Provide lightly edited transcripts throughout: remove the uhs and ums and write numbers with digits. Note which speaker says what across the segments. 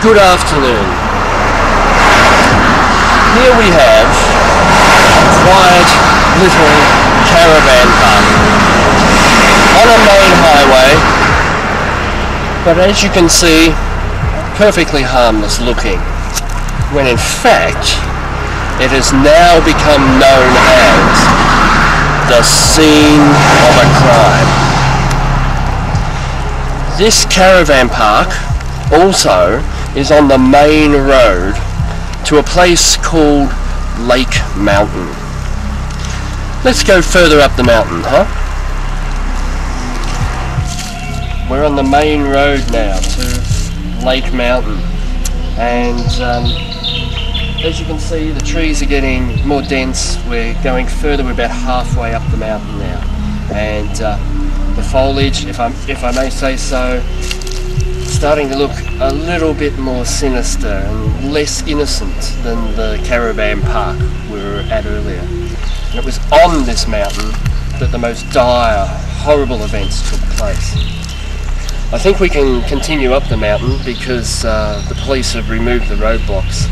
Speaker 1: Good afternoon. Here we have a quiet little caravan park on a main highway, but as you can see, perfectly harmless looking, when in fact it has now become known as the scene of a crime. This caravan park also is on the main road to a place called Lake Mountain. Let's go further up the mountain, huh? We're on the main road now to Lake Mountain, and as you can see, the trees are getting more dense. We're going further. We're about halfway up the mountain now, and the foliage, if I may say so, starting to look a little bit more sinister and less innocent than the caravan park we were at earlier. And it was on this mountain that the most dire, horrible events took place. I think we can continue up the mountain because the police have removed the roadblocks,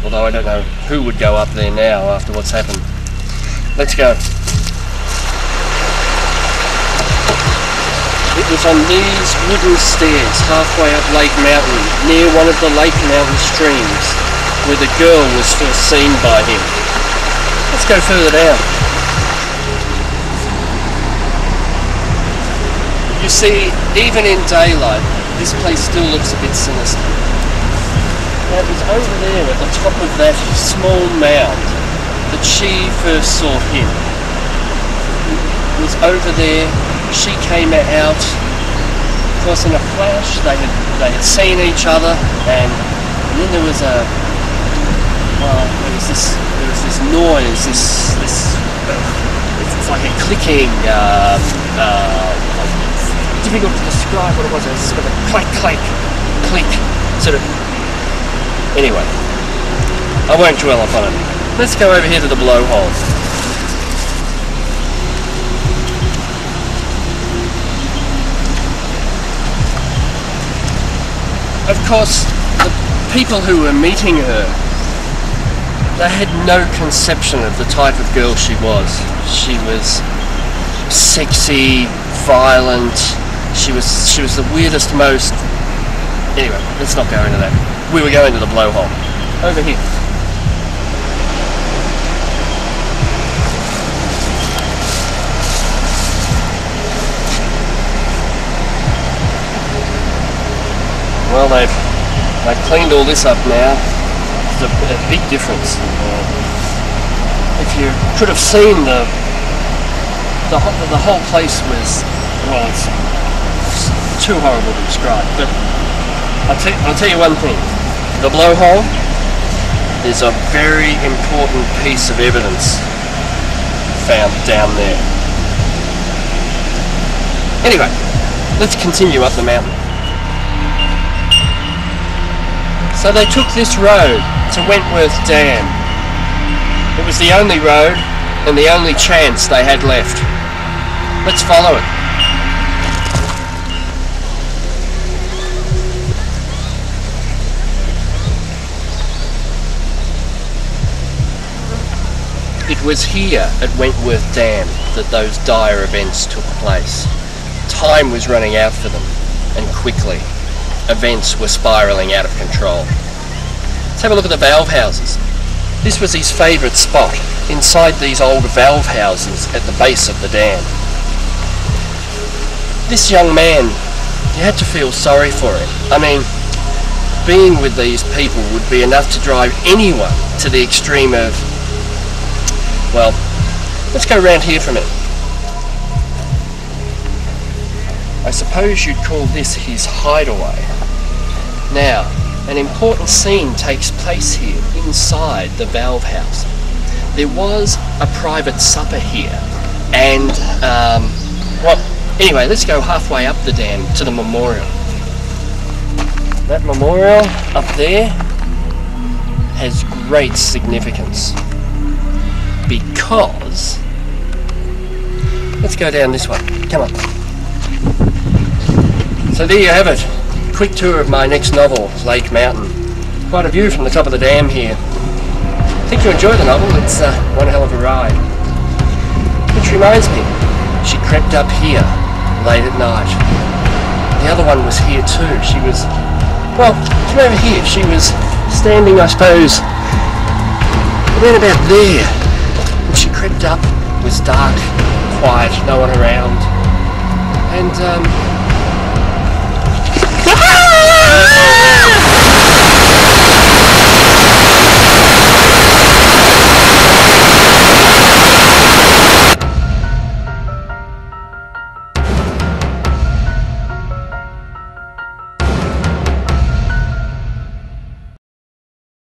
Speaker 1: although I don't know who would go up there now after what's happened. Let's go. It was on these wooden stairs halfway up Lake Mountain, near one of the Lake Mountain streams, where the girl was first seen by him. Let's go further down. You see, even in daylight, this place still looks a bit sinister. Now, it was over there at the top of that small mound that she first saw him. It was over there. She came out, of course, in a flash. They had seen each other, and then there was this noise. It's like a clicking. Difficult to describe what it was. It was sort of a clack, clack, click, sort of. Anyway, I won't dwell upon it. Let's go over here to the blowhole. Of course, the people who were meeting her, they had no conception of the type of girl she was. She was sexy, violent. She was the weirdest, most... Anyway, let's not go into that. We were going to the blowhole. Over here. Well, they've cleaned all this up now. It's a big difference. If you could have seen the whole place was, well, it's too horrible to describe. But I'll tell you one thing: the blowhole is a very important piece of evidence found down there. Anyway, let's continue up the mountain. So they took this road to Wentworth Dam. It was the only road and the only chance they had left. Let's follow it. It was here at Wentworth Dam that those dire events took place. Time was running out for them, and quickly. Events were spiralling out of control. Let's have a look at the valve houses. This was his favourite spot, inside these old valve houses at the base of the dam. This young man, you had to feel sorry for him. I mean, being with these people would be enough to drive anyone to the extreme of... Well, let's go around here for a minute. I suppose you'd call this his hideaway. Now, an important scene takes place here, inside the valve house. There was a private supper here, and, well, anyway, let's go halfway up the dam to the memorial. That memorial up there has great significance, because... Let's go down this way. Come on. So there you have it. quick tour of my next novel, Lake Mountain. Quite a view from the top of the dam here. I think you'll enjoy the novel, it's one hell of a ride. Which reminds me, she crept up here late at night. The other one was here too. She was, well, from over here. She was standing, I suppose, around about there. And she crept up. It was dark, quiet, no one around. And,